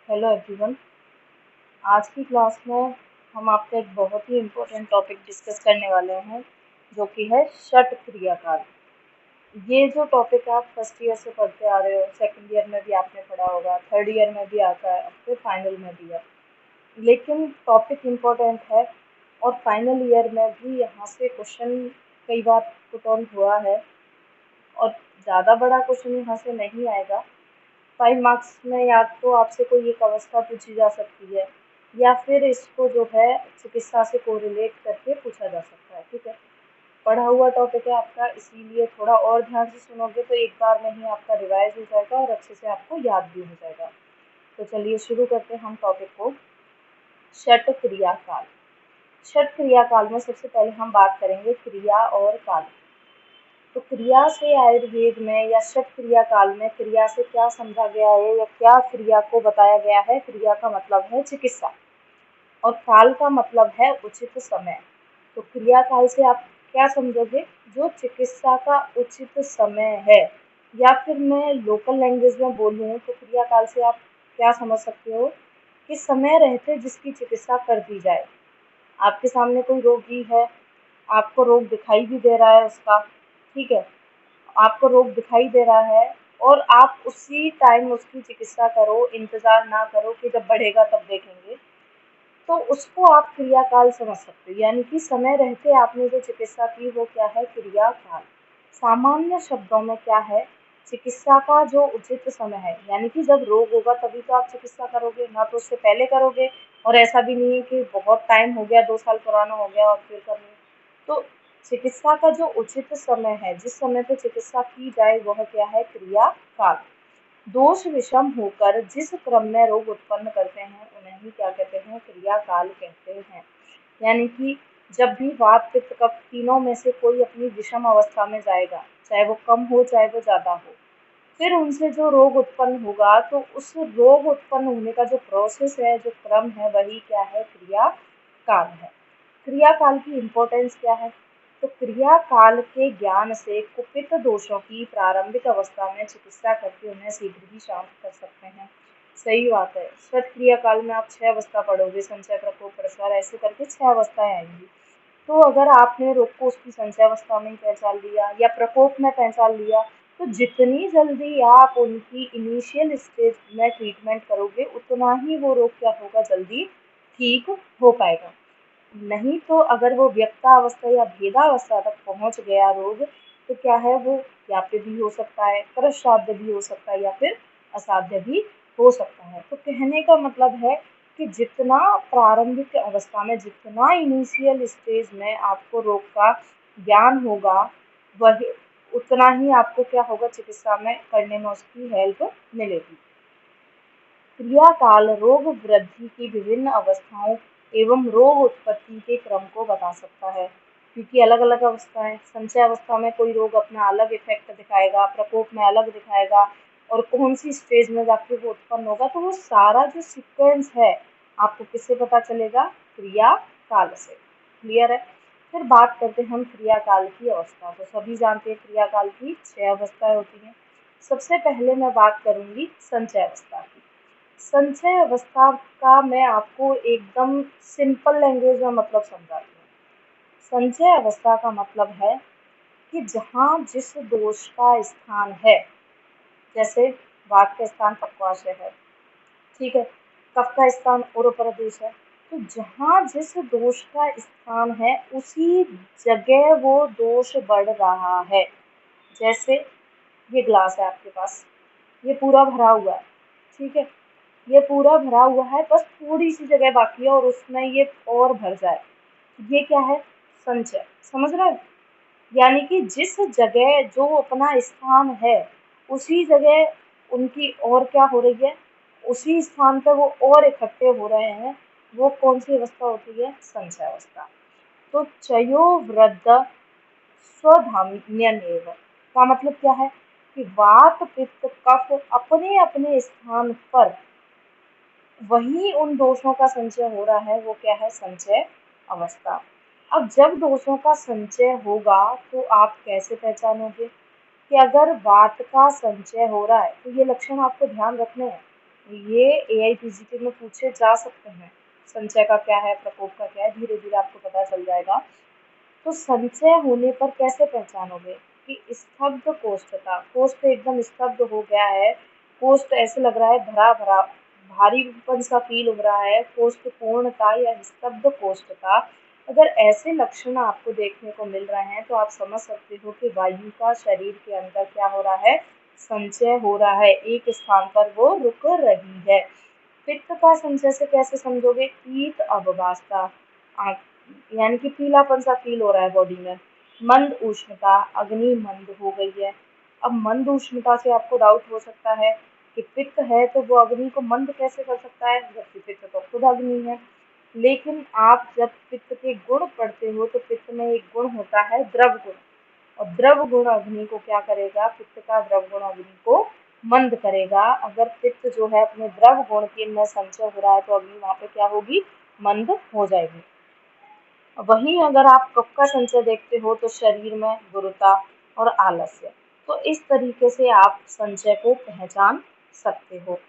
Hello everyone. आज की class में हम आपका एक बहुत ही इम्पोर्टेंट टॉपिक डिस्कस करने वाले हैं, जो कि है षट क्रियाकाल। ये जो टॉपिक आप फर्स्ट ईयर से पढ़ते आ रहे हो, सेकंड ईयर में भी आपने पढ़ा होगा, थर्ड ईयर में भी आता है, फिर फाइनल में भी है। लेकिन टॉपिक इम्पोर्टेंट है और फाइनल ईयर में भी यहाँ से क्वेश्चन कई बार पुट ऑन हुआ है और ज़्यादा बड़ा क्वेश्चन यहाँ से नहीं आएगा। 5 मार्क्स में या तो आपसे कोई एक अवस्था पूछी जा सकती है या फिर इसको जो है चिकित्सा से कोरिलेट करके पूछा जा सकता है। ठीक है, पढ़ा हुआ टॉपिक है आपका, इसीलिए थोड़ा और ध्यान से सुनोगे तो एक बार में ही आपका रिवाइज हो जाएगा और अच्छे से आपको याद भी हो जाएगा। तो चलिए शुरू करते हैं हम टॉपिक को। षट क्रियाकाल। षट क्रियाकाल में सबसे पहले हम बात करेंगे क्रिया और काल। तो क्रिया से आयुर्वेद में या षट क्रिया काल में क्रिया से क्या समझा गया है या क्या क्रिया को बताया गया है। क्रिया का मतलब है चिकित्सा और काल का मतलब है उचित समय। तो क्रिया काल से आप क्या समझोगे? जो चिकित्सा का उचित समय है, या फिर मैं लोकल लैंग्वेज में बोलूँ तो क्रिया काल से आप क्या समझ सकते हो कि समय रहते जिसकी चिकित्सा कर दी जाए। आपके सामने कोई रोगी है, आपको रोग दिखाई भी दे रहा है उसका, ठीक है, आपको रोग दिखाई दे रहा है और आप उसी टाइम उसकी चिकित्सा करो, इंतज़ार ना करो कि जब बढ़ेगा तब देखेंगे, तो उसको आप क्रियाकाल समझ सकते हो। यानी कि समय रहते आपने जो चिकित्सा की वो क्या है? क्रियाकाल। सामान्य शब्दों में क्या है? चिकित्सा का जो उचित समय है, यानी कि जब रोग होगा तभी तो आप चिकित्सा करोगे, ना तो उससे पहले करोगे। और ऐसा भी नहीं है कि बहुत टाइम हो गया, 2 साल पुराना हो गया और फिर करनी। तो चिकित्सा का जो उचित समय है, जिस समय पे चिकित्सा की जाए, वह क्या है? क्रियाकाल। दोष विषम होकर जिस क्रम में रोग उत्पन्न करते हैं उन्हें ही क्या कहते हैं? क्रियाकाल कहते हैं। यानी कि जब भी वात पित्त कफ तीनों में से कोई अपनी विषम अवस्था में जाएगा, चाहे वो कम हो चाहे वो ज़्यादा हो, फिर उनसे जो रोग उत्पन्न होगा, तो उस रोग उत्पन्न होने का जो प्रोसेस है, जो क्रम है, वही क्या है? क्रियाकाल है। क्रियाकाल की इम्पोर्टेंस क्या है? तो क्रियाकाल के ज्ञान से कुपित दोषों की प्रारंभिक अवस्था में चिकित्सा करके उन्हें शीघ्र ही शांत कर सकते हैं। सही बात है। षट क्रियाकाल में आप 6 अवस्था पढ़ोगे, संचय, प्रकोप, प्रसार, ऐसे करके 6 अवस्थाएं आएंगी। तो अगर आपने रोग को उसकी संचय अवस्था में ही पहचान लिया या प्रकोप में पहचान लिया, तो जितनी जल्दी आप उनकी इनिशियल स्टेज में ट्रीटमेंट करोगे, उतना ही वो रोग क्या होगा? जल्दी ठीक हो पाएगा। नहीं तो अगर वो व्यक्तावस्था या भेदावस्था तक पहुंच गया रोग, तो क्या है? वो व्याप्य भी हो सकता है, प्रसाध्य भी हो सकता है या फिर असाध्य भी हो सकता है। तो कहने का मतलब है कि जितना प्रारंभिक अवस्था में, जितना इनिशियल स्टेज में आपको रोग का ज्ञान होगा, वही उतना ही आपको क्या होगा? चिकित्सा में करने में उसकी हेल्प मिलेगी। क्रियाकाल रोग वृद्धि की विभिन्न अवस्थाओं एवं रोग उत्पत्ति के क्रम को बता सकता है, क्योंकि अलग अलग अवस्थाएं, संचय अवस्था में कोई रोग अपना अलग इफेक्ट दिखाएगा, प्रकोप में अलग दिखाएगा, और कौन सी स्टेज में जाके वो उत्पन्न होगा, तो वो सारा जो सीक्वेंस है आपको किससे पता चलेगा? क्रियाकाल से। क्लियर है? फिर बात करते हैं हम क्रियाकाल की अवस्था। तो सभी जानते हैं क्रियाकाल की 6 अवस्थाएं होती हैं। सबसे पहले मैं बात करूंगी संचय अवस्था की। संचय अवस्था का मैं आपको एकदम सिंपल लैंग्वेज में मतलब समझाती हूँ। संचय अवस्था का मतलब है कि जहाँ जिस दोष का स्थान है, जैसे वात का स्थान पक्वाशय है, ठीक है, कफ का स्थान उरोपरदेश है, तो जहाँ जिस दोष का स्थान है उसी जगह वो दोष बढ़ रहा है। जैसे ये ग्लास है आपके पास, ये पूरा भरा हुआ है, ठीक है, ये पूरा भरा हुआ है, बस थोड़ी सी जगह बाकी है और उसमें ये और भर जाए, ये क्या है? संचय। समझ रहे हो? यानी कि जिस जगह जो अपना स्थान है, उसी जगह उनकी और क्या हो रही है? उसी स्थान पर वो और इकट्ठे हो रहे हैं। वो कौन सी अवस्था होती है? संचय अवस्था। तो चयो वृद्ध स्वधाम्यन्येव का मतलब क्या है? कि वात पित्त कफ अपने अपने स्थान पर वही उन दोषों का संचय हो रहा है, वो क्या है? संचय अवस्था। अब जब दोषों का संचय होगा तो आप कैसे पहचानोगे कि अगर वात का संचय हो रहा है? तो ये लक्षण आपको ध्यान रखने हैं। ये AIPGT में पूछे जा सकते हैं। संचय का क्या है, प्रकोप का क्या है, धीरे धीरे आपको पता चल जाएगा। तो संचय होने पर कैसे पहचानोगे कि स्तब्ध कोष्ठता, कोष्ठ एकदम स्तब्ध हो गया है, कोष्ठ ऐसे लग रहा है भरा भरा, भारीपन सा फील हो रहा है, कोष्ठ पूर्णता या स्तब्ध कोष्ठता, अगर ऐसे लक्षण आपको देखने को मिल रहे हैं तो आप समझ सकते हो कि वायु का शरीर के अंदर क्या हो रहा है, संचय हो रहा है, एक स्थान पर वो रुक रही है। पित्त का संचय से कैसे समझोगे, कीट अवभासता, यानी कि पीलापन सा फील हो रहा है बॉडी में। मंद उष्णता, अग्नि मंद हो गई है। अब मंद उष्णता से आपको डाउट हो सकता है कि पित्त है तो वो अग्नि को मंद कैसे कर सकता है, जबकि पित्त तो खुद अग्नि है। लेकिन आप जब पित्त के गुण पढ़ते हो तो पित्त में एक गुण होता है द्रव गुण, और द्रव गुण अग्नि को क्या करेगा, पित्त का द्रव गुण अग्नि को मंद करेगा। अगर पित्त जो है अपने द्रव गुण के में संचय हो रहा है तो अग्नि वहां पे क्या होगी, मंद हो जाएगी। वहीं अगर आप कफ का संचय देखते हो तो शरीर में गुरुता और आलस्य, तो इस तरीके से आप संचय को पहचान सकते हो।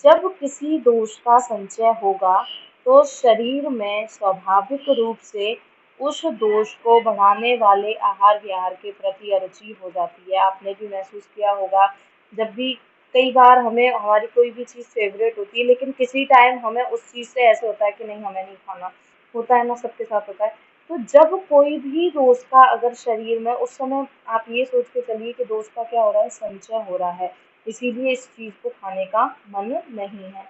जब किसी दोष का संचय होगा तो शरीर में स्वाभाविक रूप से उस दोष को बढ़ाने वाले आहार विहार के प्रति अरुचि हो जाती है। आपने भी महसूस किया होगा, जब भी कई बार हमें हमारी कोई भी चीज़ फेवरेट होती है लेकिन किसी टाइम हमें उस चीज़ से ऐसे होता है कि नहीं हमें नहीं खाना, होता है ना, सबके साथ होता है। तो जब कोई भी दोष का अगर शरीर में, उस समय आप ये सोच के चलिए कि दोष का क्या हो रहा है, संचय हो रहा है, इसीलिए इस चीज को खाने का मन नहीं है।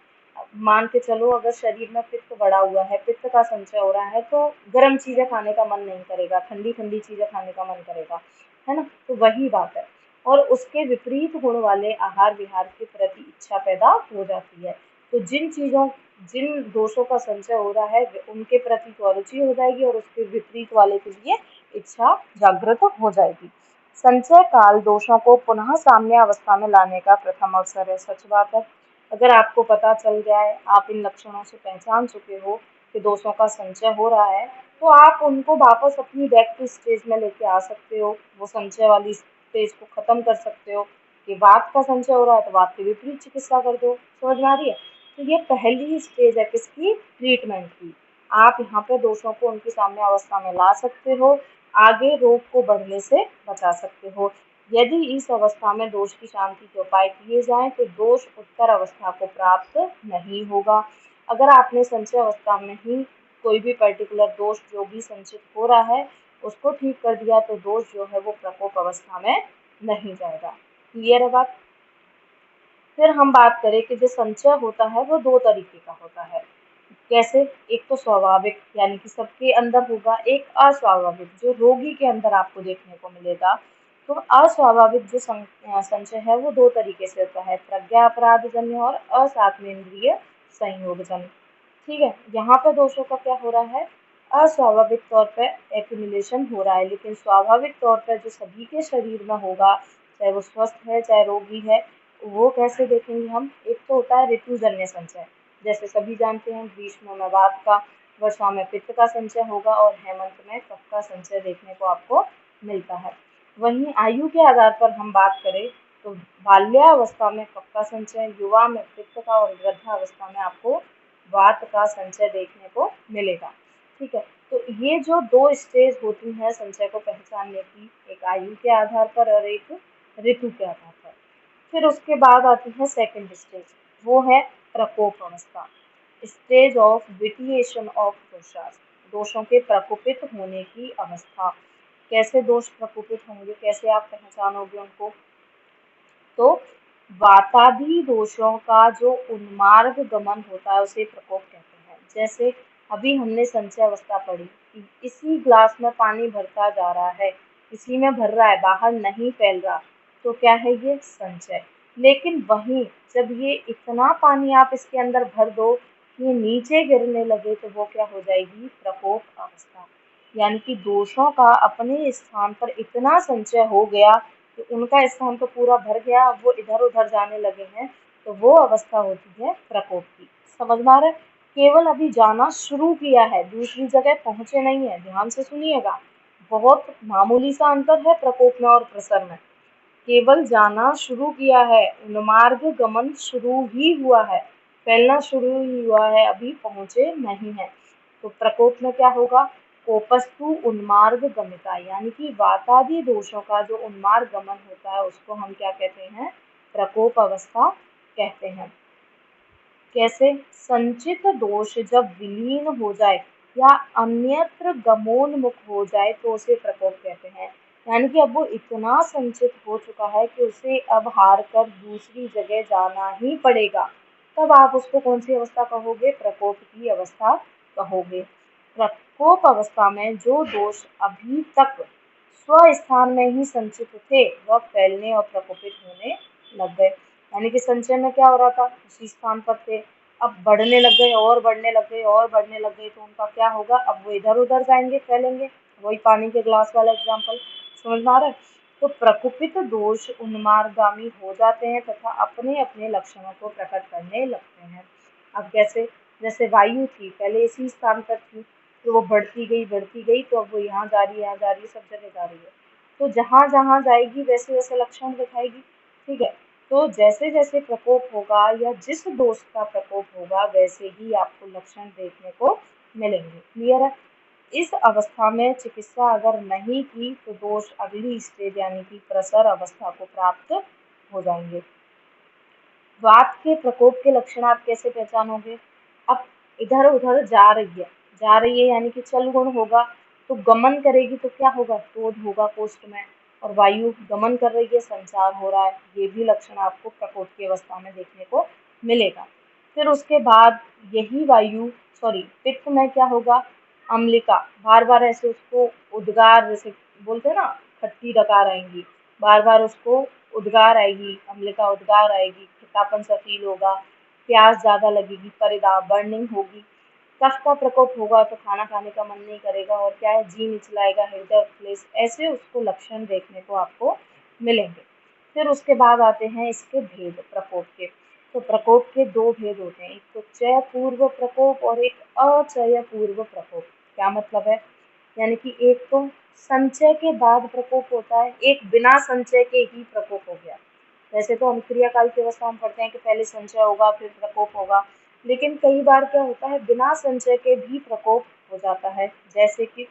मान के चलो अगर शरीर में पित्त बढ़ा हुआ है, पित्त का संचय हो रहा है, तो गर्म चीजें खाने का मन नहीं करेगा, ठंडी ठंडी चीजें खाने का मन करेगा, है ना। तो वही बात है, और उसके विपरीत गुण वाले आहार विहार के प्रति इच्छा पैदा हो जाती है। तो जिन दोषों का संचय हो रहा है उनके प्रति तो अरुचि हो जाएगी और उसके विपरीत वाले के लिए इच्छा जागृत हो जाएगी। संचय काल दोषों को पुनः साम्य अवस्था में लाने का प्रथम अवसर है। सच बात है, अगर आपको पता चल जाए, आप इन लक्षणों से पहचान चुके हो कि दोषों का संचय हो रहा है, तो आप उनको वापस अपनी बैक टू स्टेज में लेके आ सकते हो, वो संचय वाली स्टेज को खत्म कर सकते हो। कि वात का संचय हो रहा है तो वात के विपरीत चिकित्सा कर दो। समझ में आ रही है। तो ये पहली स्टेज है किसकी, ट्रीटमेंट की। आप यहाँ पे दोषों को उनकी साम्य अवस्था में ला सकते हो, आगे रोग को बढ़ने से बचा सकते हो। यदि इस अवस्था में दोष की शांति के उपाय किए जाएं तो दोष उत्तर अवस्था को प्राप्त नहीं होगा। अगर आपने संचय अवस्था में ही कोई भी पर्टिकुलर दोष जो भी संचित हो रहा है उसको ठीक कर दिया तो दोष जो है वो प्रकोप अवस्था में नहीं जाएगा। क्लियर है बात। फिर हम बात करें कि जो संचय होता है वो दो तरीके का होता है। कैसे, एक तो स्वाभाविक यानी कि सबके अंदर होगा, एक अस्वाभाविक जो रोगी के अंदर आपको देखने को मिलेगा। तो अस्वाभाविक जो संचय है वो दो तरीके से होता है, प्रज्ञा अपराध जन्य और असात्मेंद्रिय संयोग जन्य। ठीक है, यहाँ पर दोषों का क्या हो रहा है, अस्वाभाविक तौर पर एक्यूमुलेशन हो रहा है, लेकिन स्वाभाविक तौर पर जो सभी के शरीर में होगा, चाहे वो स्वस्थ है चाहे रोगी है, वो कैसे देखेंगे हम। एक तो होता है ऋतुजन्य संचय, जैसे सभी जानते हैं ग्रीष्म में वात का, वर्षा में पित्त का संचय होगा और हेमंत में कफ का संचय देखने को आपको मिलता है। वहीं आयु के आधार पर हम बात करें तो बाल्यावस्था में कफ का संचय, युवा में पित्त का और वृद्धावस्था में आपको वात का संचय देखने को मिलेगा। ठीक है, तो ये जो दो स्टेज होती हैं संचय को पहचानने की, एक आयु के आधार पर और एक ऋतु के आधार पर। फिर उसके बाद आती है सेकंड स्टेज, वो है प्रकोप अवस्था, स्टेज ऑफ विटिएशन ऑफ दोषास, दोषों के प्रकोपित होने की अवस्था। कैसे दोष प्रकोपित होंगे, कैसे आप पहचानोगे उनको, तो वातादि दोषों का जो उन्मार्ग गमन होता है उसे प्रकोप कहते हैं। जैसे अभी हमने संचय अवस्था पढ़ी कि इसी ग्लास में पानी भरता जा रहा है, इसी में भर रहा है, बाहर नहीं फैल रहा, तो क्या है ये संचय। लेकिन वहीं जब ये इतना पानी आप इसके अंदर भर दो कि ये नीचे गिरने लगे तो वो क्या हो जाएगी, प्रकोप अवस्था। यानी कि दोषों का अपने स्थान पर इतना संचय हो गया कि उनका स्थान तो पूरा भर गया, अब वो इधर उधर जाने लगे हैं, तो वो अवस्था होती है प्रकोप की। समझ में आ रहा है। केवल अभी जाना शुरू किया है, दूसरी जगह पहुंचे नहीं है। ध्यान से सुनिएगा, बहुत मामूली सा अंतर है प्रकोप में और प्रसर में। केवल जाना शुरू किया है, उन्मार्ग गमन शुरू ही हुआ है, फैलना शुरू ही हुआ है, अभी पहुंचे नहीं है। तो प्रकोप में क्या होगा? कोपस्तु उन्मार्ग गमिता, यानी कि वातादि दोषों का जो उन्मार्ग गमन होता है उसको हम क्या कहते हैं? प्रकोप अवस्था कहते हैं। कैसे? संचित दोष जब विलीन हो जाए या अन्यत्र गमोन्मुख हो जाए तो उसे प्रकोप कहते हैं। यानी कि अब वो इतना संचित हो चुका है कि उसे अब हार कर दूसरी जगह जाना ही पड़ेगा, तब आप उसको कौन सी अवस्था कहोगे? प्रकोप की अवस्था कहोगे। प्रकोप अवस्था में जो दोष अभी तक स्वस्थान में ही संचित थे वह फैलने और प्रकोपित होने लग गए। यानी कि संचय में क्या हो रहा था? उसी स्थान पर थे, अब बढ़ने लग गए और बढ़ने लग गए और बढ़ने लग गए, तो उनका क्या होगा? अब वो इधर उधर जाएंगे, फैलेंगे। वही पानी के ग्लास वाला एग्जाम्पल, समझ में आ रहा है? तो प्रकुपित दोष उन्मार्गामी हो जाते हैं तथा अपने अपने लक्षणों को प्रकट करने लगते हैं। अब कैसे? जैसे वायु थी, पहले इसी स्थान पर थी, तो वो बढ़ती गई, तो अब वो यहाँ जा रही है, यहाँ जा रही है, सब जगह जा रही है। तो जहाँ जहाँ जाएगी वैसे वैसे लक्षण दिखाएगी। ठीक है, तो जैसे जैसे प्रकोप होगा या जिस दोष का प्रकोप होगा वैसे ही आपको लक्षण देखने को मिलेंगे। क्लियर है? इस अवस्था में चिकित्सा अगर नहीं की तो दोष अगली स्टेज यानी कि प्रसर अवस्था को प्राप्त हो जाएंगे। वात के प्रकोप के लक्षण आप कैसे पहचानोगे? अब इधर उधर जा रही है यानी कि चल गुण होगा, तो गमन करेगी तो क्या होगा? शोध होगा कोष्ठ में, और वायु गमन कर रही है, संचार हो रहा है, ये भी लक्षण आपको प्रकोप की अवस्था में देखने को मिलेगा। फिर उसके बाद यही वायु पित्त में क्या होगा? अम्लिका, बार बार ऐसे उसको उद्गार, जैसे बोलते हैं ना खट्टी डकार आएंगी, बार बार उसको उद्गार आएगी, अम्लिका उद्गार आएगी, खट्टापन सा फील होगा, प्यास ज्यादा लगेगी, परिदा बर्निंग होगी। कफ का प्रकोप होगा तो खाना खाने का मन नहीं करेगा, और क्या है? जी मिचलाएगा, हृदय क्लेश, ऐसे उसको लक्षण देखने को आपको मिलेंगे। फिर उसके बाद आते हैं इसके भेद प्रकोप के। तो प्रकोप के दो भेद होते हैं, एक तो चय पूर्व प्रकोप और एक अचय पूर्व प्रकोप। क्या मतलब है? यानी कि एक तो संचय के बाद प्रकोप होता है, एक बिना संचय के ही प्रकोप हो गया। वैसे तो अनुक्रिया काल की अवस्था हम पढ़ते हैं कि पहले संचय होगा फिर प्रकोप होगा, लेकिन कई बार क्या होता है? बिना संचय के भी प्रकोप हो जाता है। जैसे कि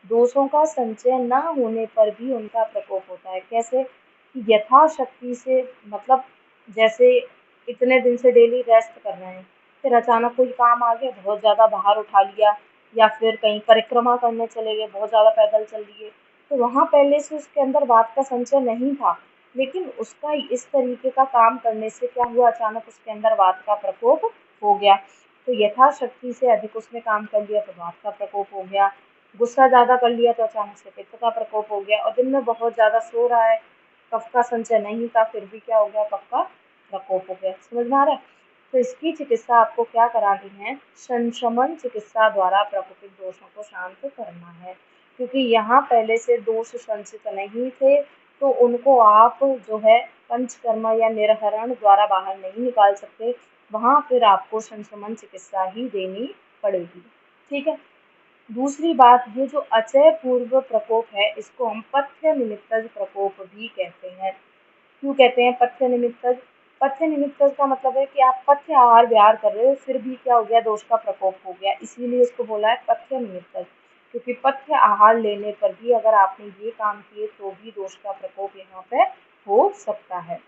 दोषों का संचय न होने पर भी उनका प्रकोप होता है। कैसे? यथाशक्ति से, मतलब जैसे इतने दिन से डेली रेस्ट कर रहे हैं, फिर अचानक कोई काम आ गया, बहुत ज़्यादा बाहर उठा लिया, या फिर कहीं परिक्रमा करने चले गए, बहुत ज़्यादा पैदल चल दिए, तो वहाँ पहले से उसके अंदर वात का संचय नहीं था, लेकिन उसका इस तरीके का काम करने से क्या हुआ? अचानक उसके अंदर वात का प्रकोप हो गया। तो यथाशक्ति से अधिक उसने काम कर लिया तो वात का प्रकोप हो गया, गुस्सा ज़्यादा कर लिया तो अचानक से पित्त का प्रकोप हो गया, और दिन में बहुत ज़्यादा सो रहा है, कफ का संचय नहीं था, फिर भी क्या हो गया? कफ का प्रकोप हो गया। समझ में आ रहा है? तो इसकी चिकित्सा आपको क्या करानी है? संशमन चिकित्सा द्वारा प्रकोपित दोषों को शांत करना है, क्योंकि यहाँ पहले से दोष संचित नहीं थे, तो उनको आप जो है पंचकर्म या निर्हरण द्वारा बाहर नहीं निकाल सकते, वहाँ फिर आपको संशमन चिकित्सा ही देनी पड़ेगी। ठीक है। दूसरी बात, ये जो अचय पूर्व प्रकोप है इसको हम पथ्य निमित्तज प्रकोप भी कहते हैं। क्यों कहते हैं पथ्य निमित्तज? पथ्य निमित्तज का मतलब है कि आप पथ्य आहार विहार कर रहे हो, फिर भी क्या हो गया? दोष का प्रकोप हो गया, इसीलिए इसको बोला है पथ्य निमित्तज। क्योंकि पथ्य आहार लेने पर भी अगर आपने ये काम किए तो भी दोष का प्रकोप यहाँ पे हो सकता है।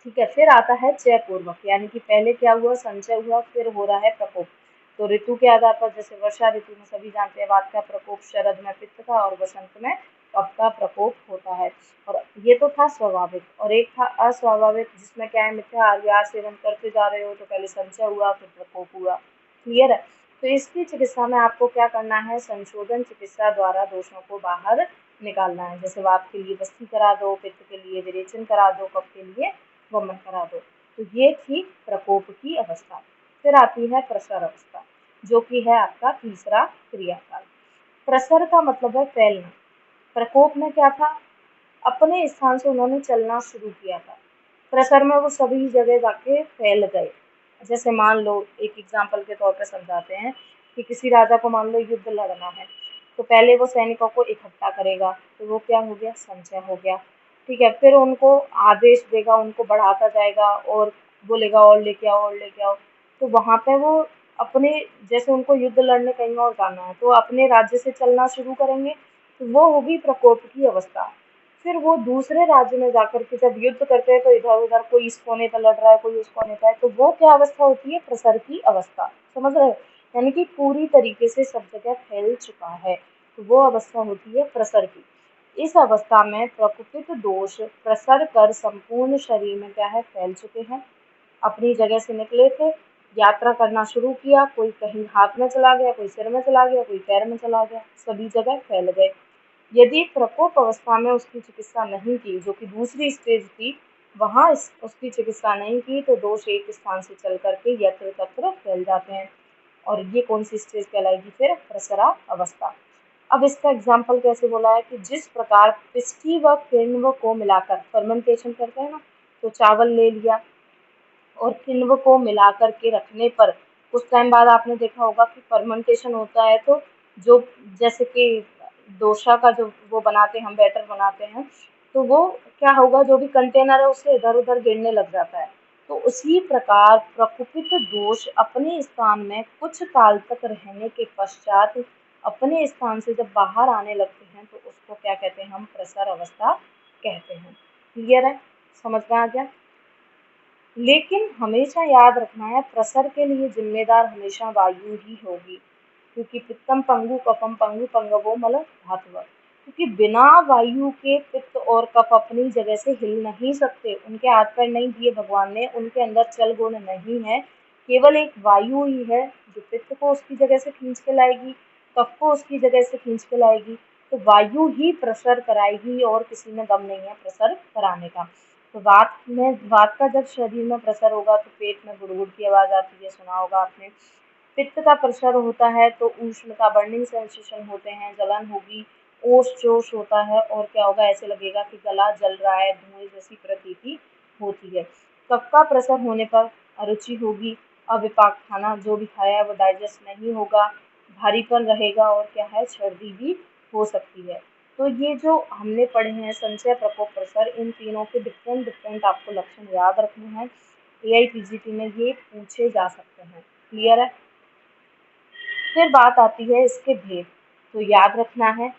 ठीक है। फिर आता है चय पूर्वक, यानी कि पहले क्या हुआ? संचय हुआ, फिर हो रहा है प्रकोप। तो ऋतु के आधार पर, जैसे वर्षा ऋतु में सभी जानते हैं वात का प्रकोप, शरद में पित्त का, और वसंत में कफ का प्रकोप होता है। और ये तो था स्वाभाविक, और एक था अस्वाभाविक, जिसमें क्या है? मिथ्या आहार विहार सेवन करते जा रहे हो तो पहले संचय हुआ फिर प्रकोप हुआ। क्लियर है? तो इसकी चिकित्सा में आपको क्या करना है? संशोधन चिकित्सा द्वारा दोषों को बाहर निकालना है। जैसे वात के लिए बस्ती करा दो, पित्त के लिए विरेचन करा दो, कफ के लिए वमन करा दो। तो ये थी प्रकोप की अवस्था। फिर आती है प्रसर अवस्था, जो कि है आपका तीसरा क्रियाकाल। प्रसर का मतलब है फैलना। प्रकोप में क्या था? अपने स्थान से उन्होंने चलना शुरू किया था, प्रसर में वो सभी जगह जाके फैल गए। जैसे मान लो, एक एग्जाम्पल के तौर पर समझाते हैं कि किसी राजा को मान लो युद्ध लड़ना है, तो पहले वो सैनिकों को इकट्ठा करेगा, तो वो क्या हो गया? संचय हो गया। ठीक है, फिर उनको आदेश देगा, उनको बढ़ाता जाएगा और बोलेगा और लेके आओ और लेके आओ। तो वहाँ पे वो अपने, जैसे उनको युद्ध लड़ने कहीं और जाना है तो अपने राज्य से चलना शुरू करेंगे, तो वो होगी प्रकोप की अवस्था। फिर वो दूसरे राज्य में जाकर के जब युद्ध करते हैं तो इधर उधर कोई इस कोने पे लड़ रहा है, कोई उस कोने पे है, तो वो क्या अवस्था होती है, प्रसर की अवस्था। समझ रहे हो, यानी कि पूरी तरीके से सब जगह फैल चुका है, तो वो अवस्था होती है प्रसर की। इस अवस्था में प्रकुपित दोष प्रसर कर संपूर्ण शरीर में क्या है, फैल चुके हैं। अपनी जगह से निकले थे, यात्रा करना शुरू किया, कोई कहीं हाथ में चला गया, कोई सिर में चला गया, कोई पैर में चला गया, सभी जगह फैल गए। यदि प्रकोप अवस्था में उसकी चिकित्सा नहीं की, जो कि दूसरी स्टेज थी, वहां उसकी चिकित्सा नहीं की, तो दोष एक स्थान से चल करके यत्र तत्र फैल जाते हैं। और ये कौन सी स्टेज कहलाएगी, फिर प्रसरा अवस्था। अब इसका एग्जाम्पल कैसे बोला है कि जिस प्रकार पिष्ठी व किण्व को मिलाकर फर्मेंटेशन करते हैं ना, तो चावल ले लिया और किण्व को मिलाकर के रखने पर कुछ टाइम बाद आपने देखा होगा कि फर्मेंटेशन होता है, तो जो, जैसे कि डोसा का जो वो बनाते हैं, हम बैटर बनाते हैं, तो वो क्या होगा, जो भी कंटेनर है उससे इधर उधर गिरने लग जाता है। तो उसी प्रकार प्रकुपित दोष अपने स्थान में कुछ काल तक रहने के पश्चात अपने स्थान से जब बाहर आने लगते हैं, तो उसको क्या कहते हैं, हम प्रसर अवस्था कहते हैं। क्लियर है, समझ में आ गया। लेकिन हमेशा याद रखना है, प्रसर के लिए जिम्मेदार हमेशा वायु ही होगी, क्योंकि पित्तम पंगु कफम पंगु पंगवो मल धातव। क्योंकि बिना वायु के पित्त और कफ अपनी जगह से हिल नहीं सकते, उनके हाथ पैर नहीं दिए भगवान ने, उनके अंदर चल गुण नहीं है, केवल एक वायु ही है जो पित्त को उसकी जगह से खींच के लाएगी, कफ को उसकी जगह से खींच के लाएगी। तो वायु ही प्रसर कराएगी और किसी में दम नहीं है प्रसर कराने का। तो वात का जब शरीर में प्रसर होगा तो पेट में गुड़गुड़ की आवाज आती है, सुना होगा आपने। पित्त का प्रसर होता है तो उष्णता, बर्निंग सेंसेशन होते हैं, जलन होगी, ओस जोश होता है, और क्या होगा, ऐसे लगेगा कि गला जल रहा है, धुएं जैसी प्रतीति होती है। कफ का प्रसर होने पर अरुचि होगी, अविपाक खाना जो भी खाया है वो डाइजेस्ट नहीं होगा, भारीपन रहेगा, और क्या है, सर्दी भी हो सकती है। तो ये जो हमने पढ़े हैं संचय, प्रकोप, प्रसर, इन तीनों के डिफरेंट डिफरेंट आपको लक्षण याद रखने हैं। एआईपीजीटी में ये पूछे जा सकते हैं। क्लियर है। फिर बात आती है इसके भेद, तो याद रखना है,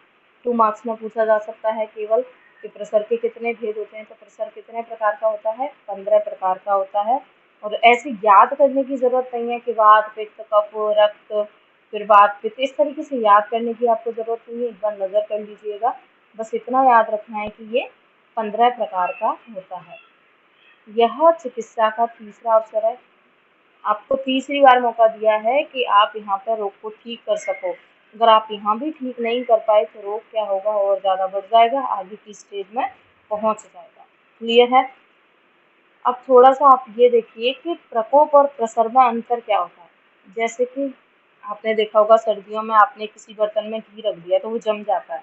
2 मार्क्स में पूछा जा सकता है केवल कि प्रसर के कितने भेद होते हैं। तो प्रसर कितने प्रकार का होता है, 15 प्रकार का होता है। और ऐसे याद करने की जरूरत नहीं है कि वात, पित्त, कफ, रक्त, फिर वात, पित्त, इस तरीके से याद करने की आपको जरूरत नहीं है, एक बार नजर कर लीजिएगा। बस इतना याद रखना है कि ये 15 प्रकार का होता है। यह चिकित्सा का तीसरा अवसर है। आपको तीसरी बार मौका दिया है कि आप यहाँ पर रोग को ठीक कर सको। अगर आप यहाँ भी ठीक नहीं कर पाए तो रोग क्या होगा, और ज़्यादा बढ़ जाएगा, आगे की स्टेज में पहुँच जाएगा। क्लियर है। अब थोड़ा सा आप ये देखिए कि प्रकोप और प्रसर में अंतर क्या होता है। जैसे कि आपने देखा होगा सर्दियों में आपने किसी बर्तन में घी रख दिया तो वो जम जाता है,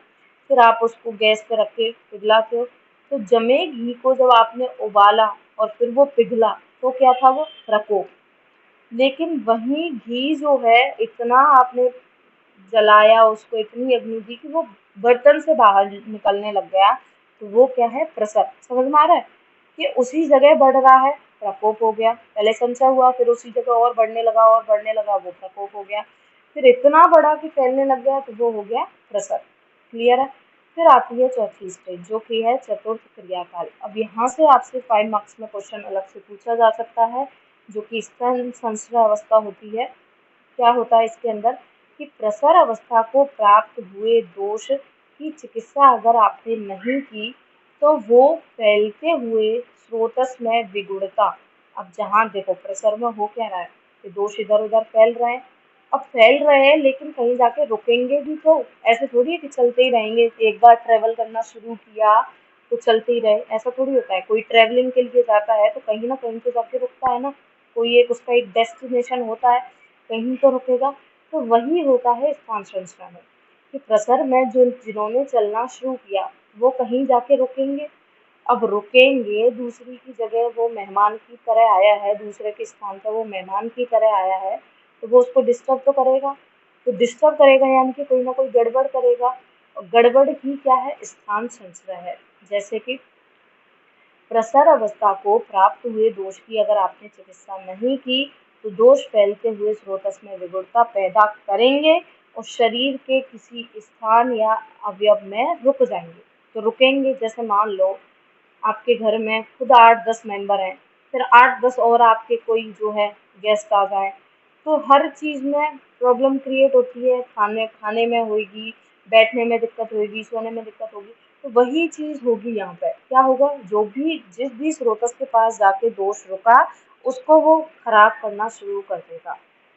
फिर आप उसको गैस पे रख के पिघलाते हो, तो जमे घी को जब आपने उबाला और फिर वो पिघला, तो क्या था, वो प्रकोप। लेकिन वही घी जो है, इतना आपने जलाया उसको, इतनी अग्नि दी कि वो बर्तन से बाहर निकलने लग गया, तो वो क्या है, प्रसर। समझ में आ रहा है कि उसी जगह बढ़ रहा है, प्रकोप हो गया। पहले संचय हुआ, फिर उसी जगह और बढ़ने लगा और बढ़ने लगा, वो प्रकोप हो गया। फिर इतना बड़ा कि फैलने लग गया, तो वो हो गया प्रसर। क्लियर है। फिर आती है चौथी स्टेज, जो कि है चतुर्थ क्रियाकाल। अब यहाँ से आपसे 5 मार्क्स में क्वेश्चन अलग से पूछा जा सकता है, जो कि स्तन संचय अवस्था होती है। क्या होता है इसके अंदर कि प्रसर अवस्था को प्राप्त हुए दोष की चिकित्सा अगर आपने नहीं की, तो वो फैलते हुए स्रोतस में विगुणता। अब जहाँ देखो प्रसर में हो क्या रहा है, कि दोष इधर उधर फैल रहे हैं। अब फैल रहे हैं लेकिन कहीं जाके रुकेंगे भी, तो ऐसे थोड़ी है कि चलते ही रहेंगे। एक बार ट्रेवल करना शुरू किया तो चलते ही रहे, ऐसा थोड़ी होता है। कोई ट्रेवलिंग के लिए जाता है तो कहीं ना कहीं तो जाके रुकता है ना, कोई एक उसका एक डेस्टिनेशन होता है, कहीं तो रुकेगा। तो वही होता है स्थान संचय में, कि प्रसर में जो जिन्होंने चलना शुरू किया वो कहीं जाके रुकेंगे। अब रुकेंगे, दूसरी की जगह वो मेहमान की तरह आया है, दूसरे के स्थान पर वो मेहमान की तरह आया है, तो वो उसको डिस्टर्ब तो करेगा। तो डिस्टर्ब करेगा यानी कि कोई ना कोई गड़बड़ करेगा, और गड़बड़ ही क्या है, स्थान संचय है। जैसे कि प्रसर अवस्था को प्राप्त हुए दोष की अगर आपने चिकित्सा नहीं की तो दोष फैलते हुए स्रोतस में विगुणता पैदा करेंगे और शरीर के किसी स्थान या अवयव में रुक जाएंगे। तो रुकेंगे, जैसे मान लो आपके घर में खुद 8-10 मेंबर हैं, फिर 8-10 और आपके कोई जो है गेस्ट आ जाए, तो हर चीज़ में प्रॉब्लम क्रिएट होती है। खाने खाने में होगी, बैठने में दिक्कत होगी, सोने में दिक्कत होगी। तो वही चीज़ होगी यहाँ पे, क्या होगा, जो भी जिस भी स्रोतस के पास जाके दोष रुका उसको वो खराब करना शुरू कर देगा।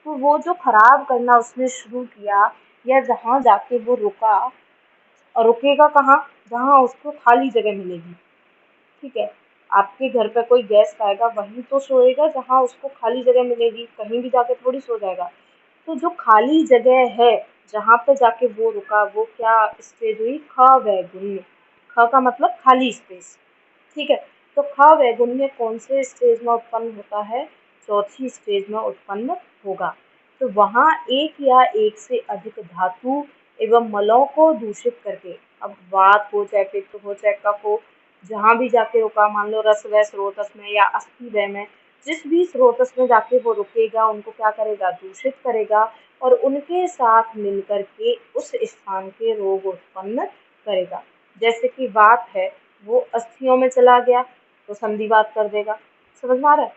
तो वो जो खराब करना उसने शुरू किया या जहाँ जाके वो रुका, और रुकेगा कहाँ, जहाँ उसको खाली जगह मिलेगी। ठीक है, आपके घर पे कोई गेस्ट आएगा वहीं तो सोएगा जहाँ उसको खाली जगह मिलेगी, कहीं भी जाके थोड़ी सो जाएगा। तो जो खाली जगह है जहाँ पे जाके वो रुका, वो क्या स्टेज हुई, ख वैगुण्य। ख का मतलब खाली स्पेस। ठीक है, तो ख वैगुण्य कौन से स्टेज में उत्पन्न होता है, चौथी स्टेज में उत्पन्न होगा। तो वहाँ एक या एक से अधिक धातु एवं मलों को दूषित करके, अब वात हो चाहे पित्त हो चाहे कफ हो, जहाँ भी जाके रुका, मान लो रस व स्रोतस में या अस्थि व में, जिस भी स्रोतस में जाके वो रुकेगा उनको क्या करेगा, दूषित करेगा और उनके साथ मिलकर के उस स्थान के रोग उत्पन्न करेगा। जैसे कि वात है, वो अस्थियों में चला गया तो संधिवात कर देगा। समझ में आ रहा है।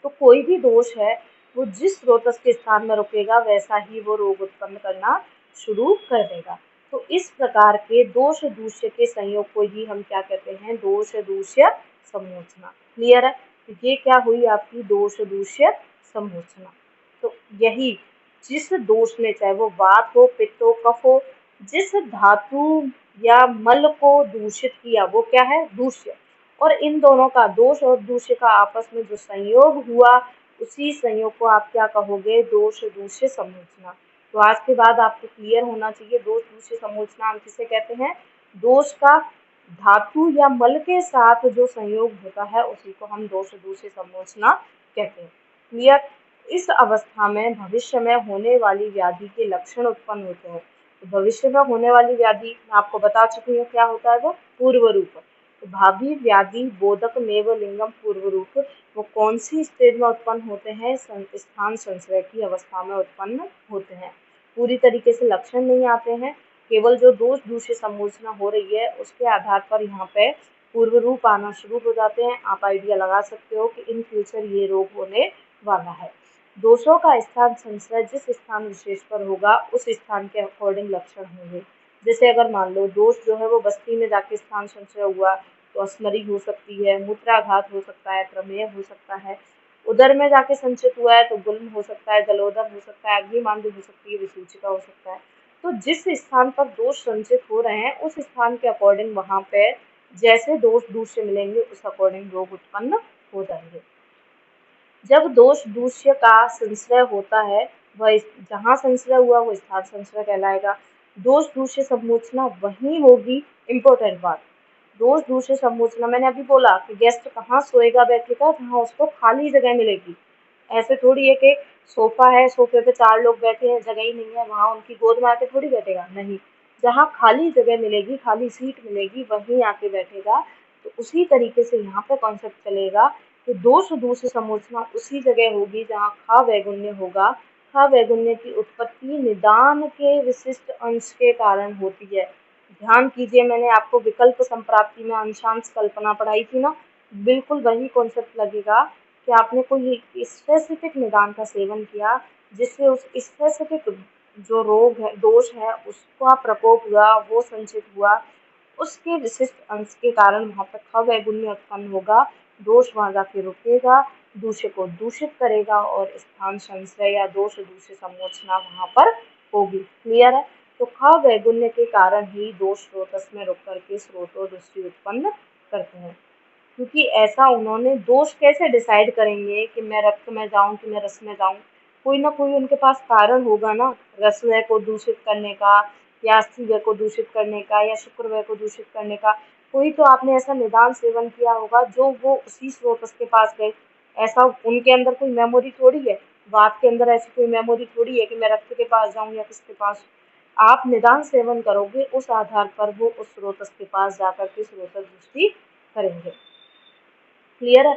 तो कोई भी दोष है वो जिस स्रोतस के स्थान में रुकेगा वैसा ही वो रोग उत्पन्न करना शुरू कर देगा। तो इस प्रकार के दोष दूष्य के संयोग को ही हम क्या कहते हैं, दोष दूष्य समोचना। क्लियर है। तो ये क्या हुई आपकी दोष दूष्य समोचना। तो यही जिस दोष ने, चाहे वो वात हो, पित्त हो, कफ हो, जिस धातु या मल को दूषित किया वो क्या है, दूष्य। और इन दोनों का, दोष और दूष्य का आपस में जो संयोग हुआ उसी संयोग को आप क्या कहोगे, दोष दूष्य समोचना। तो आज के बाद आपको क्लियर होना चाहिए दोष दूष्य समोचना हम किसे कहते हैं, दोष का धातु या मल के साथ जो संयोग होता है उसी को हम दोष दूष्य समोचना कहते हैं। क्लियर। इस अवस्था में भविष्य में होने वाली व्याधि के लक्षण उत्पन्न होते हैं। तो भविष्य में होने वाली व्याधि मैं आपको बता चुकी हूँ क्या होता है, वो पूर्व रूप। तो भावी व्याधि बोधक मेव लिंगम पूर्व रूप, वो कौन सी स्टेज में उत्पन्न होते हैं, स्थान संशय की अवस्था में उत्पन्न होते हैं। पूरी तरीके से लक्षण नहीं आते हैं, केवल जो दोष दूष्य समोचना हो रही है उसके आधार पर यहाँ पे पूर्व रूप आना शुरू हो जाते हैं। आप आइडिया लगा सकते हो कि इन फ्यूचर ये रोग होने वाला है। दोषों का स्थान संशय जिस स्थान विशेष पर होगा उस स्थान के अकॉर्डिंग लक्षण होंगे। जैसे अगर मान लो दोष जो है वो बस्ती में जाके स्थान संशय हुआ तो अस्मरी हो सकती है, मूत्राघात हो सकता है, प्रमेय हो सकता है। उदर में जाके संचित हुआ है तो गुल्म हो सकता है, जलोदर हो सकता है, अग्निमांद्य हो सकती है, विसूचिका हो सकता है। तो जिस स्थान पर दोष संचित हो रहे हैं उस स्थान के अकॉर्डिंग वहाँ पे जैसे दोष दूष्य मिलेंगे उस अकॉर्डिंग रोग उत्पन्न हो जाएंगे। जब दोष दूष्य का संश्रय होता है, वह जहाँ संश्रय हुआ वो स्थान संश्रय कहलाएगा। दोष दूष्य समोचना वहीं होगी। इम्पोर्टेंट बात, दोष दूष्य समोचना मैंने अभी बोला कि गेस्ट कहाँ सोएगा बैठेगा, जहाँ उसको खाली जगह मिलेगी। ऐसे थोड़ी है कि सोफा है, सोफे पे 4 लोग बैठे हैं, जगह ही नहीं है, वहाँ उनकी गोद में आके थोड़ी बैठेगा, नहीं। जहाँ खाली जगह मिलेगी, खाली सीट मिलेगी, वहीं आके बैठेगा। तो उसी तरीके से यहाँ पे कॉन्सेप्ट चलेगा कि दोष दूष्य समोचना उसी जगह होगी जहाँ ख वैगुण्य होगा। ख वैगुण्य की उत्पत्ति निदान के विशिष्ट अंश के कारण होती है। ध्यान कीजिए, मैंने आपको विकल्प संप्राप्ति में अंशांश कल्पना पढ़ाई थी ना, बिल्कुल वही कॉन्सेप्ट लगेगा कि आपने कोई स्पेसिफिक निदान का सेवन किया जिससे उस स्पेसिफिक जो रोग है, दोष है, उसका प्रकोप हुआ, वो संचित हुआ, उसके विशिष्ट अंश के कारण वहाँ पर ख वैगुण्य उत्पन्न होगा। दोष वहाँ जाके रुकेगा, दूषित को दूषित करेगा और स्थान संशय या दोष दूष्य समोचना वहाँ पर होगी। क्लियर है। तो ख वैगुण्य के कारण ही दोष स्रोतस में रुक करके स्रोतो दृष्टि उत्पन्न करते हैं। क्योंकि ऐसा उन्होंने, दोष कैसे डिसाइड करेंगे कि मैं रक्त में जाऊं कि मैं रस में जाऊं, कोई ना कोई उनके पास कारण होगा ना, रसवय को दूषित करने का या अस्थिव्य को दूषित करने का या शुक्रवय को दूषित करने का। कोई तो आपने ऐसा निदान सेवन किया होगा जो वो उसी स्रोतस के पास गए। ऐसा उनके अंदर कोई मेमोरी थोड़ी है, वात के अंदर ऐसी कोई मेमोरी थोड़ी है कि मैं रक्त के पास जाऊं या किसके पास। आप निदान सेवन करोगे, उस आधार पर वो उस स्रोतस के पास जाकर के स्रोतस दृष्टि करेंगे। क्लियर है।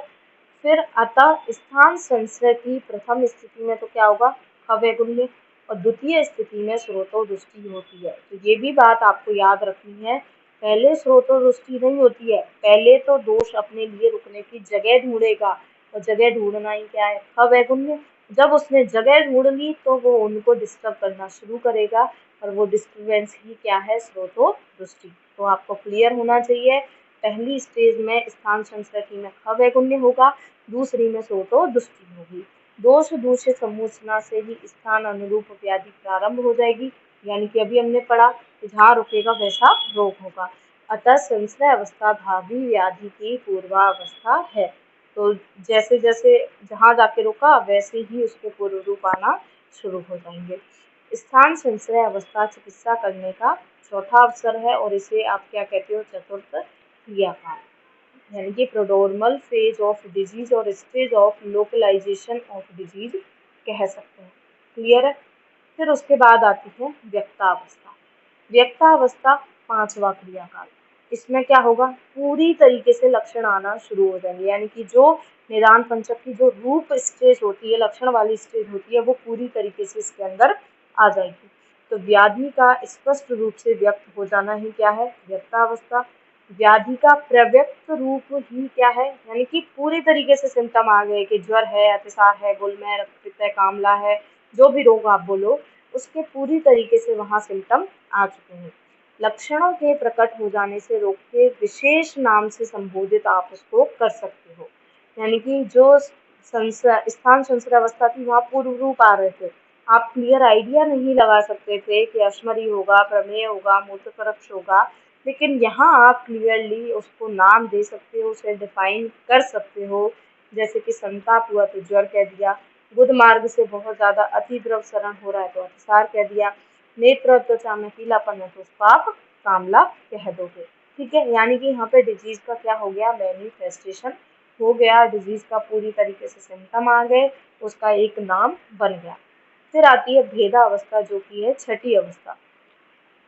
फिर अतः स्थान संशय की प्रथम स्थिति में तो क्या होगा, खवैगुण्य, और द्वितीय स्थिति में स्रोतोदृष्टि होती है। तो ये भी बात आपको याद रखनी है, पहले स्रोतोदृष्टि नहीं होती है, पहले तो दोष अपने लिए रुकने की जगह ढूंढेगा, और जगह ढूंढना ही क्या है, खवैगुण्य। जब उसने जगह ढूंढ ली तो वो उनको डिस्टर्ब करना शुरू करेगा, और वो डिस्टर्बेंस ही क्या है, स्रोतोदृष्टि। तो आपको क्लियर होना चाहिए, पहली स्टेज में स्थान संस्कृति में खवैगुण्य होगा, दूसरी में स्रोतोदृष्टि होगी। दोष दूषित समूचना से ही स्थान अनुरूप व्याधि प्रारंभ हो जाएगी, यानी कि अभी हमने पढ़ा कि जहाँ रुकेगा वैसा रोग होगा। अतः संशय अवस्था भावी व्याधि की पूर्वावस्था है। तो जैसे जैसे जहाँ जाके रुका वैसे ही उसके पूर्व रूप आना शुरू हो जाएंगे। स्थान संशय अवस्था चिकित्सा करने का चौथा अवसर है, और इसे आप क्या कहते हो, चतुर्थ क्रियाकाल, यानी कि प्रोड्रोमल फेज ऑफ डिजीज और stage of localisation of disease कह सकते हैं। क्लियर है। फिर उसके बाद आती है व्यक्तावस्था। व्यक्तावस्था पांचवा क्रियाकाल। इसमें क्या होगा, पूरी तरीके से लक्षण आना शुरू हो जाएंगे, यानी कि जो निदान पंचक की जो रूप स्टेज होती है, लक्षण वाली स्टेज होती है, वो पूरी तरीके से इसके अंदर आ जाएगी। तो व्याधि का स्पष्ट रूप से व्यक्त हो जाना ही क्या है, व्यक्तावस्था। व्याधि का प्रव्यक्त रूप ही क्या है, यानी कि पूरी तरीके से सिम्टम आ गए कि ज्वर है, अतिसार है, गुल्म है, रक्तपित्त है, कामला है, जो भी रोग आप बोलो, उसके पूरी तरीके से वहाँ सिम्टम आ चुके हैं। लक्षणों के प्रकट हो जाने से रोग के विशेष नाम से संबोधित आप उसको कर सकते हो, यानी कि जो स्थान संशय अवस्था थी वहाँ पूर्व रूप आ रहे थे, आप क्लियर आइडिया नहीं लगा सकते थे कि अश्मरी होगा, प्रमेय होगा, मूत्रपरक्ष होगा, लेकिन यहाँ आप क्लियरली उसको नाम दे सकते हो, उसे डिफाइन कर सकते हो। जैसे कि संताप हुआ तो ज्वर कह दिया, गुद मार्ग से बहुत ज्यादा अति द्रव सरण हो रहा है तो अतिसार कह दिया, नेत्र और त्वचा में पीलापन है तो उसको आप कामला कह दोगे। ठीक है, यानी कि यहाँ पे डिजीज का क्या हो गया, मैनिफेस्टेशन हो गया, डिजीज का पूरी तरीके से सिम्टम आ गए, उसका एक नाम बन गया। फिर आती है भेदा अवस्था, जो कि है छठी अवस्था।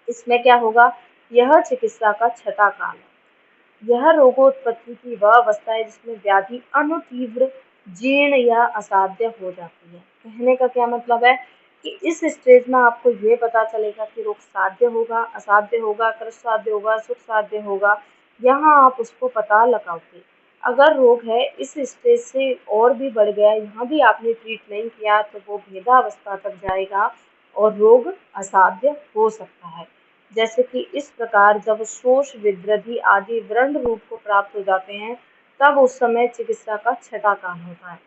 इसमें क्या होगा, यह चिकित्सा का छठा काल है। यह रोगोत्पत्ति की वह अवस्था है जिसमें व्याधि अनुतीव्र, जीर्ण या असाध्य हो जाती है। कहने का क्या मतलब है कि इस स्टेज में आपको ये पता चलेगा कि रोग साध्य होगा, असाध्य होगा, कृत साध्य होगा, सुख साध्य होगा, यहाँ आप उसको पता लगाओगे। अगर रोग है इस स्टेज से और भी बढ़ गया, यहाँ भी आपने ट्रीट नहीं किया, तो वो भेदावस्था तक जाएगा और रोग असाध्य हो सकता है। जैसे कि इस प्रकार जब शोष, विद्रधि आदि व्रण रूप को प्राप्त हो जाते हैं, तब उस समय चिकित्सा का छठा काल होता है।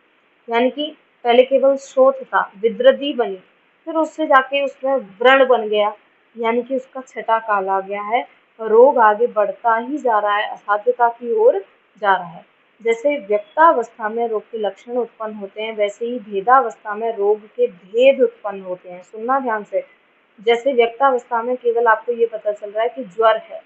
यानी कि पहले केवल शोथ था, विद्रधि बनी, फिर उससे जाके उसमें व्रण बन गया, यानी कि उसका छठा काल आ गया है। रोग आगे बढ़ता ही जा रहा है, असाध्यता की ओर जा रहा है। जैसे व्यक्तावस्था में रोग के लक्षण उत्पन्न होते हैं, वैसे ही भेदावस्था में रोग के भेद उत्पन्न होते हैं। सुनना ध्यान से, जैसे व्यक्तावस्था में केवल आपको ये पता चल रहा है कि ज्वर है,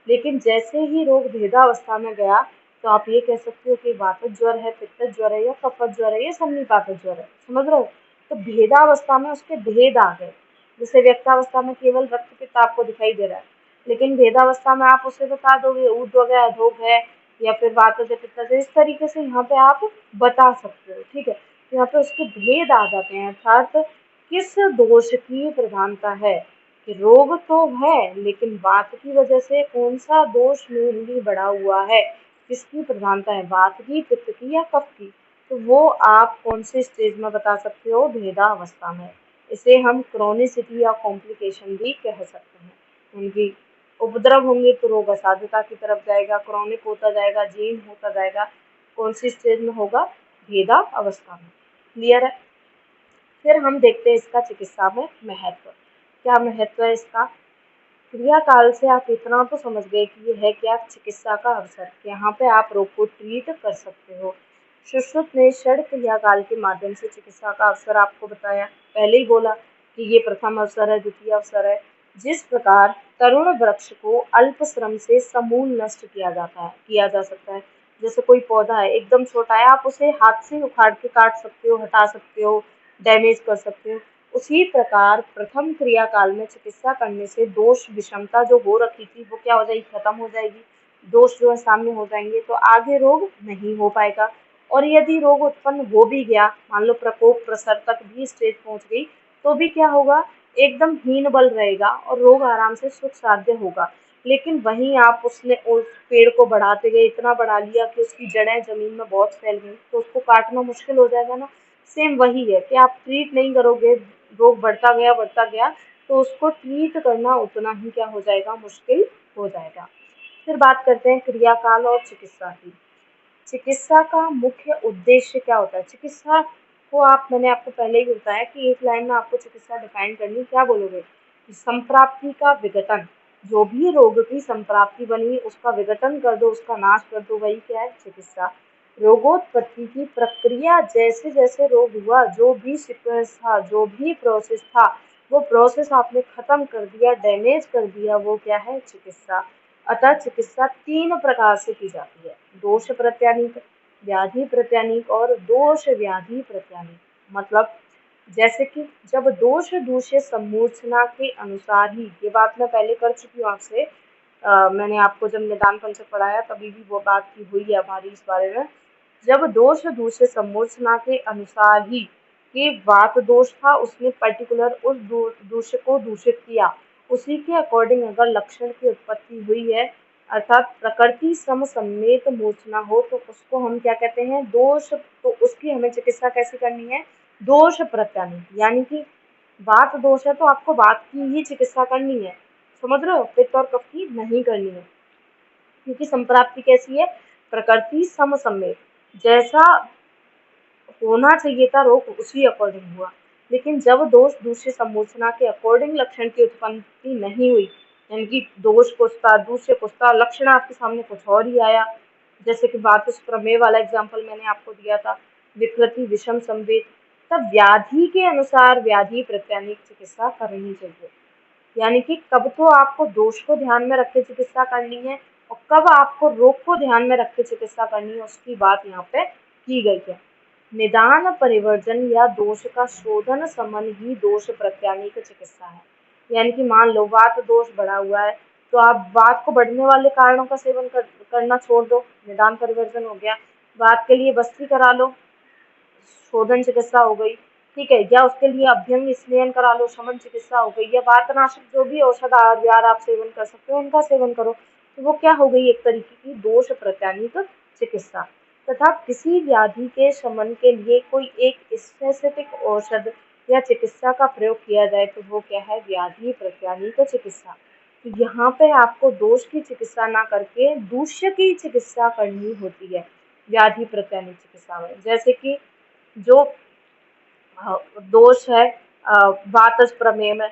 लेकिन जैसे ही रोग भेदावस्था में गया तो आप ये कह सकते हो कि वातज ज्वर है, पित्तज ज्वर है, या कफज ज्वर है, या सन्निपातज ज्वर है। समझ रहे हो, तो भेदावस्था में उसके भेद आ गए। जैसे व्यक्तावस्था में केवल रक्त पित्त आपको दिखाई दे रहा है, लेकिन भेदावस्था में आप उसे बता दोगे ऊर्ध्व है, अधोग है, या फिर वातज है, पित्तज है, इस तरीके से यहाँ पे आप बता सकते हो। ठीक है, तो यहाँ पे उसके भेद आ जाते हैं, अर्थात किस दोष की प्रधानता है, कि रोग तो है लेकिन वात की वजह से कौन सा दोष मेनली बढ़ा हुआ है, किसकी प्रधानता है, वात की, पित्त की, या कफ की। तो वो आप कौन से स्टेज में बता सकते हो, भेदावस्था में। इसे हम क्रोनिसिटी या कॉम्प्लिकेशन भी कह सकते हैं। उनकी उपद्रव होंगे तो रोग असाध्यता की तरफ जाएगा, क्रॉनिक होता जाएगा, जीर्ण होता जाएगा। कौन सी स्टेज में होगा, भेदा अवस्था में। क्लियर है। फिर हम देखते हैं इसका चिकित्सा में महत्व। क्या महत्व है इसका, क्रिया काल से आप इतना तो समझ गए कि ये है क्या, चिकित्सा का अवसर। यहाँ पे आप रोग को ट्रीट कर सकते हो। सुश्रुत ने षड क्रिया काल के माध्यम से चिकित्सा का अवसर आपको बताया, पहले ही बोला कि ये प्रथम अवसर है, द्वितीय अवसर है। जिस प्रकार तरुण वृक्ष को अल्प श्रम से समूल नष्ट किया जाता है, किया जा सकता है। जैसे कोई पौधा है एकदम छोटा है, आप उसे हाथ से उखाड़ के काट सकते हो, हटा सकते हो, डैमेज कर सकते हो। उसी प्रकार प्रथम क्रिया काल में चिकित्सा करने से दोष विषमता जो हो रखी थी वो क्या हो जाएगी, खत्म हो जाएगी। दोष जो है सामने हो जाएंगे तो आगे रोग नहीं हो पाएगा। और यदि रोग उत्पन्न हो भी गया, मान लो प्रकोप प्रसर तक भी स्टेज पहुंच गई, तो भी क्या होगा, एकदम हीन बल रहेगा और रोग आराम से सुख साध्य होगा। लेकिन वहीं आप उसने उस पेड़ को बढ़ाते गए, इतना बढ़ा लिया कि उसकी जड़ें जमीन में बहुत फैल गई, तो उसको काटना मुश्किल हो जाएगा ना। सेम वही है कि आप ट्रीट नहीं करोगे, रोग बढ़ता गया तो उसको ट्रीट करना उतना ही क्या हो जाएगा, मुश्किल हो जाएगा। फिर बात करते हैं क्रियाकाल और चिकित्सा की। चिकित्सा का मुख्य उद्देश्य क्या होता है? चिकित्सा को आप, मैंने आपको पहले ही बताया कि एक लाइन में आपको चिकित्सा डिफाइन करनी, क्या बोलोगे? संप्राप्ति का विघटन, जो भी रोग की संप्राप्ति बनी उसका विघटन कर दो, उसका नाश कर दो, वही क्या है? चिकित्सा। रोगोत्पत्ति की प्रक्रिया, जैसे जैसे रोग हुआ, जो भी सीक्वेंस था, जो भी प्रोसेस था, वो प्रोसेस आपने खत्म कर दिया, डैमेज कर दिया, वो क्या है? चिकित्सा। अतः चिकित्सा 3 प्रकार से की जाती है: दोष प्रत्यानीक, व्याधि प्रत्यानीक और दोष व्याधि प्रत्यानीक। मतलब जैसे कि जब दोष दूष्य समूर्छना के अनुसार ही, ये बात मैं पहले कर चुकी हूँ आपसे, मैंने आपको जब निदान पंचक पढ़ाया तभी भी वो बात की हुई है हमारी इस बारे में। जब दोष दूष्य समूर्छना के अनुसार ही, कि वात दोष था, उसने पर्टिकुलर उस दूष्य को दूषित किया, उसी के अकॉर्डिंग अगर लक्षण की उत्पत्ति हुई है, अर्थात प्रकृति सम सम्मेत मूर्छना हो, तो उसको हम क्या कहते हैं? दोष। तो उसकी हमें चिकित्सा कैसे करनी है? दोष प्रत्यानीक। यानी कि वात दोष है तो आपको वात की ही चिकित्सा करनी है, समझ रहे हो? पित्त और कफ की नहीं करनी है, क्योंकि संप्राप्ति कैसी है? प्रकृति सम सम्मेत, जैसा होना चाहिए था रोग उसी अकॉर्डिंग हुआ। लेकिन जब दोष दूसरे समूर्छना के अकॉर्डिंग लक्षण की उत्पत्ति नहीं हुई, यानी कि दोष कुछ था, दूसरे कुछ था, लक्षण आपके सामने कुछ और ही आया, जैसे कि वातुष प्रमेय वाला एग्जाम्पल मैंने आपको दिया था, विकृति विषम संवेद, तब व्याधि के अनुसार व्याधि प्रत्यानिक चिकित्सा करनी चाहिए। यानी कि कब तो आपको दोष को ध्यान में रख के चिकित्सा करनी है और कब आपको रोग को ध्यान में रख के चिकित्सा करनी है, उसकी बात यहाँ पे की गई है। निदान परिवर्जन या दोष का शोधन समन ही दोष प्रत्यानीक चिकित्सा है। यानी कि मान लो वात दोष बढ़ा हुआ है, तो आप वात को बढ़ने वाले कारणों का सेवन करना छोड़ दो, निदान परिवर्जन हो गया। वात के लिए बस्ती करा लो, शोधन चिकित्सा हो गई, ठीक है। या उसके लिए अभ्यंग स्नेहन करा लो, शमन चिकित्सा हो गई। या वातनाशक जो भी औषध आहार आप सेवन कर सकते हो उनका सेवन करो, तो वो क्या हो गई? एक तरीके की दोष प्रत्यानीक चिकित्सा। तथा किसी व्याधि के शमन के लिए कोई एक स्पेसिफिक औषध या चिकित्सा का प्रयोग किया जाए तो वो क्या है? व्याधि प्रत्यानीक चिकित्सा। तो यहाँ पे आपको दोष की चिकित्सा ना करके दूष्य की चिकित्सा करनी होती है व्याधि प्रत्यानीक चिकित्सा में। जैसे कि जो दोष है वातज प्रमेय में,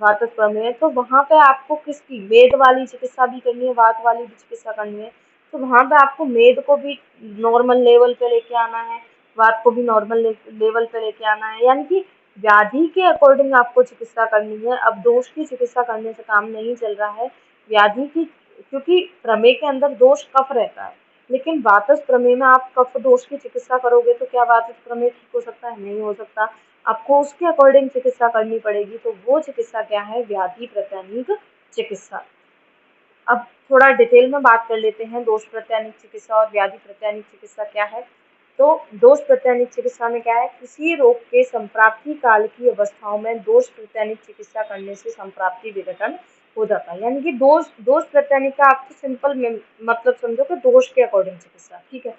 वातज प्रमेय, तो वहाँ पे आपको किसकी? मेद वाली चिकित्सा भी करनी है, वात वाली भी चिकित्सा करनी है। तो वहाँ पे आपको मेद को भी नॉर्मल लेवल पे लेके आना है, वात को भी नॉर्मल लेवल पे लेके आना है, यानी कि व्याधि के अकॉर्डिंग आपको चिकित्सा करनी है। अब दोष की चिकित्सा करने से काम नहीं चल रहा है, व्याधि की, क्योंकि प्रमेय के अंदर दोष कफ रहता है, लेकिन वातज प्रमेय में आप कफ दोष की चिकित्सा करोगे तो क्या वातज प्रमेय ठीक हो सकता है? नहीं हो सकता। आपको उसके अकॉर्डिंग चिकित्सा करनी पड़ेगी, तो वो चिकित्सा क्या है? व्याधि प्रत्यानीक चिकित्सा। अब थोड़ा डिटेल में बात कर लेते हैं दोष प्रत्यानीक चिकित्सा और व्याधि प्रत्यानीक चिकित्सा क्या है। तो दोष प्रत्यानीक चिकित्सा में क्या है? किसी रोग के संप्राप्ति काल की अवस्थाओं में दोष प्रत्यानीक चिकित्सा करने से संप्राप्ति विघटन हो जाता है। यानी कि दोष प्रत्यानीक का आपको सिंपल मतलब समझो कि दोष के अकॉर्डिंग चिकित्सा, ठीक है।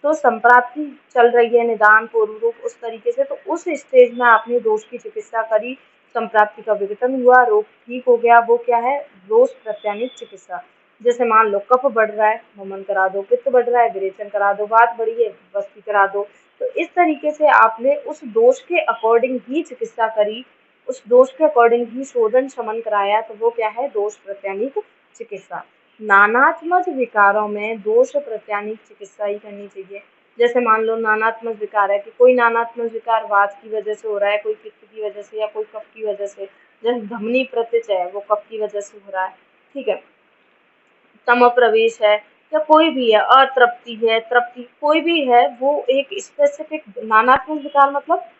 तो संप्राप्ति चल रही है, निदान पूर्व रूप उस तरीके से, तो उस स्टेज में आपने दोष की चिकित्सा करी, संप्राप्ति का विघटन हुआ, रोग ठीक हो गया, वो क्या है? दोष प्रत्यानीक चिकित्सा। जैसे मान लो कफ बढ़ रहा है, वमन करा दो, पित्त बढ़ रहा है, विरेचन करा दो, वात बढ़ी है, बस्ती करा दो। तो इस तरीके से आपने उस दोष के अकॉर्डिंग ही चिकित्सा करी, उस दोष के अकॉर्डिंग ही शोधन शमन कराया, तो वो क्या है? दोष प्रत्यानीक चिकित्सा। नानात्मक विकारों में दोष प्रत्यानीक चिकित्सा ही करनी चाहिए। जैसे मान लो नानात्मक विकार है, कि कोई नानात्मक विकार वात की वजह से हो रहा है, कोई पित्त की वजह से, या कोई कफ की वजह से। जैसे धमनी प्रत्यच है, वो कफ की वजह से हो रहा है, ठीक है। तम प्रवेश है, या कोई भी है, अतृप्ति है, तृप्ति, कोई भी है, वो एक स्पेसिफिक नानात्मक विकार, मतलब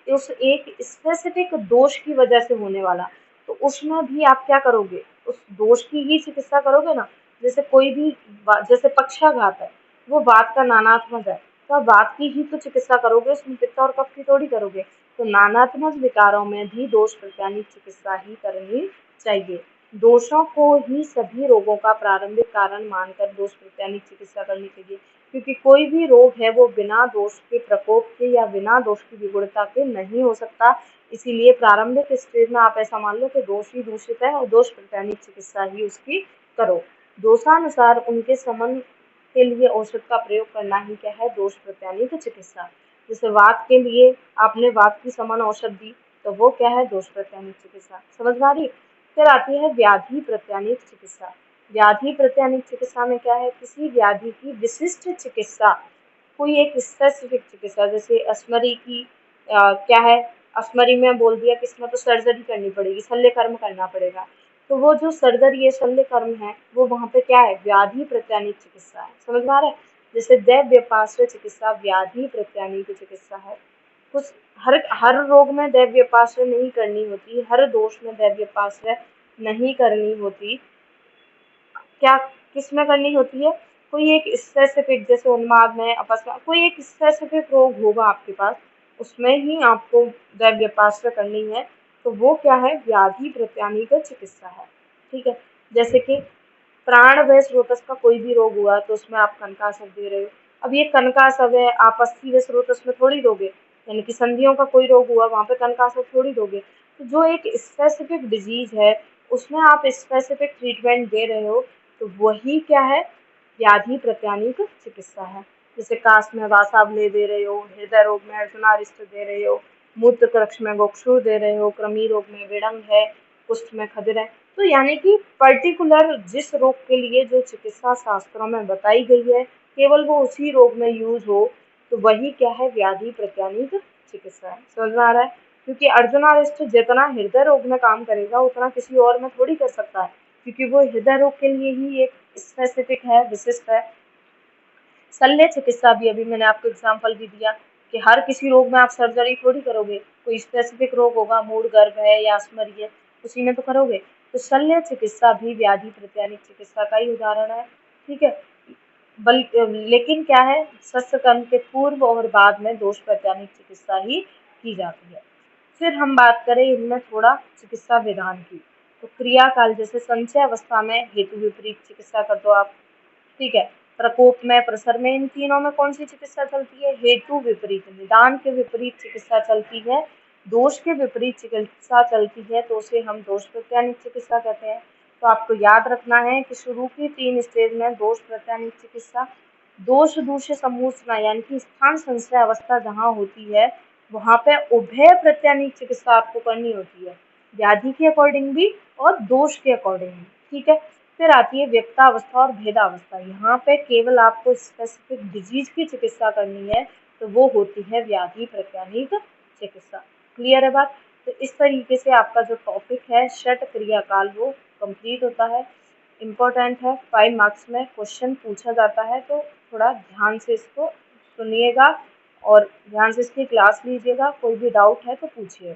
उस एक स्पेसिफिक दोष की वजह से होने वाला। तो उसमें भी आप क्या करोगे? उस दोष की ही चिकित्सा करोगे ना। जैसे कोई भी जैसे पक्षाघात है, वो वात का नानात्मक है, तो आप वात की ही तो चिकित्सा करोगे, उसमें पित्त और कफ की थोड़ी करोगे। तो नानात्मक विकारों में भी दोष प्रत्यानिक चिकित्सा ही करनी चाहिए। दोषों को ही सभी रोगों का प्रारंभिक कारण मानकर दोष प्रत्यानिक चिकित्सा करनी चाहिए, क्योंकि कोई भी रोग है वो बिना दोष के प्रकोप के या बिना दोष की विगुणता के नहीं हो सकता। इसीलिए प्रारंभिक स्टेज में आप ऐसा मान लो कि दोष ही दूषित है और दोष प्रत्यानिक चिकित्सा ही उसकी करो। दोषानुसार उनके समन के लिए औषध का प्रयोग करना ही क्या है, दोष प्रत्यानिक चिकित्सा। जैसे वात के लिए आपने वात की समन औषध दी, तो वो क्या है, दोष प्रत्यानिक चिकित्सा। समझ में आ रही। फिर आती है व्याधि प्रत्यानिक चिकित्सा। व्याधि प्रत्यानिक चिकित्सा में क्या है, किसी व्याधि की विशिष्ट चिकित्सा, कोई एक स्पेसिफिक चिकित्सा, जैसे अश्मरी की क्या है, अश्मरी में बोल दिया कि इसमें तो सर्जरी करनी पड़ेगी, शल्य कर्म करना पड़ेगा, तो वो जो सर्जरी है, शल्य कर्म है, वो वहाँ पे क्या है, व्याधि प्रत्यानिक चिकित्सा है। समझ में आ रहा है। जैसे दैव्यपाश्रय चिकित्सा व्याधि प्रत्यानिक चिकित्सा है। कुछ हर हर रोग में दैव्यपाश्रय नहीं करनी होती, हर दोष में दैव्यपाश्रय नहीं करनी होती। क्या किस में करनी होती है, कोई एक स्पेसिफिक, जैसे उन्माद में, अपस्मार, कोई एक स्पेसिफिक रोग होगा आपके पास, उसमें ही आपको दैव्यपाश्रय करनी है, तो वो क्या है, व्याधि प्रत्यानिक चिकित्सा है। ठीक है। जैसे कि प्राण व स्रोतस का कोई भी रोग हुआ तो उसमें आप कनकासव दे रहे हो। अब ये कनकासव है, आप अस्थि व स्रोतस में थोड़ी दोगे, यानी कि संधियों का कोई रोग हुआ वहाँ पे कनकासव थोड़ी दोगे। तो जो एक स्पेसिफिक डिजीज है उसमें आप स्पेसिफिक ट्रीटमेंट दे रहे हो, तो वही क्या है, व्याधि प्रत्यानिक चिकित्सा है। जैसे काश में वासावले दे रहे हो, हृदय रोग में अर्जुनारिष्ट दे रहे हो, मूत्र कक्ष में गोक्षुर दे रहे हो, कृमि रोग में विड़ंग है, कुष्ठ में खदिर है। तो यानी कि पर्टिकुलर जिस रोग के लिए जो चिकित्सा शास्त्रों में बताई गई है, केवल वो उसी रोग में यूज हो, तो वही क्या है, व्याधि प्रत्यानिक चिकित्सा है। समझ में आ रहा है। क्योंकि अर्जुनारिष्ट जितना हृदय रोग में काम करेगा उतना किसी और में थोड़ी कर सकता है, क्योंकि वो हृदय रोग के लिए ही एक स्पेसिफिक है, विशिष्ट है। शल्य चिकित्सा भी अभी मैंने आपको एग्जाम्पल भी दिया कि हर किसी रोग में आप सर्जरी थोड़ी करोगे, कोई स्पेसिफिक रोग होगा, मूड गर्भ है या अस्मरी है, उसी में तो करोगे। तो शल्य चिकित्सा भी व्याधि प्रत्यानिक चिकित्सा का ही उदाहरण है। ठीक है। लेकिन क्या है, शस्त्र कर्म के पूर्व और बाद में दोष प्रत्यानिक चिकित्सा ही की जाती है। फिर हम बात करें इनमें थोड़ा चिकित्सा विधान की, तो क्रियाकाल, जैसे संचय अवस्था में हेतु विपरीत चिकित्सा कर दो आप। ठीक है। प्रकोप में, प्रसर में, इन तीनों में कौन सी चिकित्सा चलती है, हेतु विपरीत, निदान के विपरीत चिकित्सा चलती है, दोष के विपरीत चिकित्सा चलती है, तो उसे हम दोष प्रत्यानिक चिकित्सा कहते हैं। तो आपको याद रखना है कि शुरू की 3 स्टेज में दोष प्रत्यानिक चिकित्सा, दोष दूष्य समूचना यानी कि स्थान संशय अवस्था जहाँ होती है वहाँ पे उभय प्रत्यानिक चिकित्सा आपको करनी होती है, व्याधि के अकॉर्डिंग भी और दोष के अकॉर्डिंग भी। ठीक है। फिर आती है व्यक्तावस्था और भेदावस्था। यहाँ पे केवल आपको स्पेसिफिक डिजीज की चिकित्सा करनी है, तो वो होती है व्याधि प्रत्यानिक चिकित्सा। क्लियर है बात। तो इस तरीके से आपका जो टॉपिक है षट क्रियाकाल वो कंप्लीट होता है। इम्पोर्टेंट है, 5 मार्क्स में क्वेश्चन पूछा जाता है, तो थोड़ा ध्यान से इसको सुनिएगा और ध्यान से इसकी क्लास लीजिएगा। कोई भी डाउट है तो पूछिएगा।